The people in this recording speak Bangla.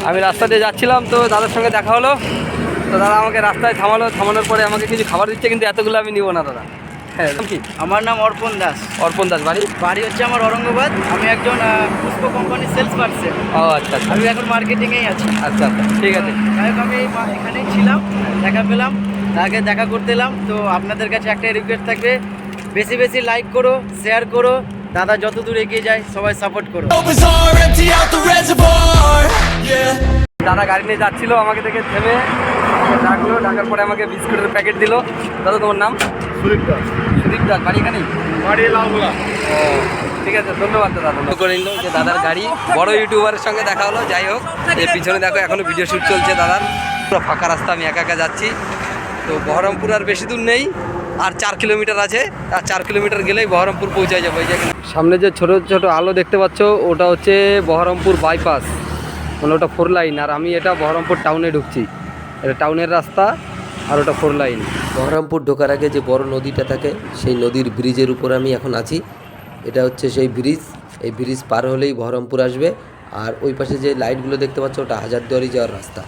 আমি রাস্তা দিয়ে যাচ্ছিলাম, তো দাদার সঙ্গে দেখা হলো। তো দাদা আমাকে রাস্তায় থামানোর পরে আমাকে কিছু খাবার দিচ্ছে, কিন্তু এতগুলো আমি নিব না দাদা। হ্যাঁ, কি? আমার নাম অর্পণ দাস। অর্পণ দাস। বাড়ি? বাড়ি হচ্ছে আমার ঔরঙ্গাবাদ। আমি একজন পুষ্প কোম্পানির সেলস পার্সন। ও আচ্ছা আচ্ছা আমি এখন মার্কেটিংয়েই আছি। আচ্ছা আচ্ছা, ঠিক আছে। যাই হোক, আমি এখানেই ছিলাম, দেখা পেলাম, তাকে দেখা করতে এলাম। তো আপনাদের কাছে একটাই রিকোয়েস্ট থাকবে, বেশি বেশি লাইক করো, শেয়ার করো, দাদা যত দূর এগিয়ে যায় সবাই সাপোর্ট করো। দাদা গাড়ি নিয়ে যাচ্ছিল, আমাকে দেখে থেমে ডাকলো, ডাকার পরে আমাকে বিস্কুটের প্যাকেট দিল। দাদা তোমার নাম? সুদীপ দাস। সুদীপ দাস। বাড়ি এখানেই? বাড়ি লালগোলা। ও ঠিক আছে, ধন্যবাদ দাদা। করে নিল যে দাদার গাড়ি, বড় ইউটিউবারের সঙ্গে দেখা হলো। যাই হোক, এই পিছনে দেখো এখনো ভিডিও শ্যুট চলছে দাদার। পুরো ফাঁকা রাস্তা, আমি একা একা যাচ্ছি। তো বহরমপুর আর বেশি দূর নেই, আর 4 কিলোমিটার আছে। আর 4 কিলোমিটার গেলেই বহরমপুর পৌঁছায় যাবো। এই যে সামনে যে ছোট ছোট আলো দেখতে পাচ্ছ, ওটা হচ্ছে বহরমপুর বাইপাস, মানে ওটা 4 লাইন। আর আমি এটা বহরমপুর টাউনে ঢুকছি, এটা টাউনের রাস্তা, আর ওটা 4 লাইন। বহরমপুর ঢোকার আগে যে বড় নদীটা থাকে, সেই নদীর ব্রিজের উপর আমি এখন আছি। এটা হচ্ছে সেই ব্রিজ। এই ব্রিজ পার হলেই বহরমপুর আসবে। আর ওই পাশে যে লাইটগুলো দেখতে পাচ্ছ, ওটা হাজারদুয়ারি যাওয়ার রাস্তা।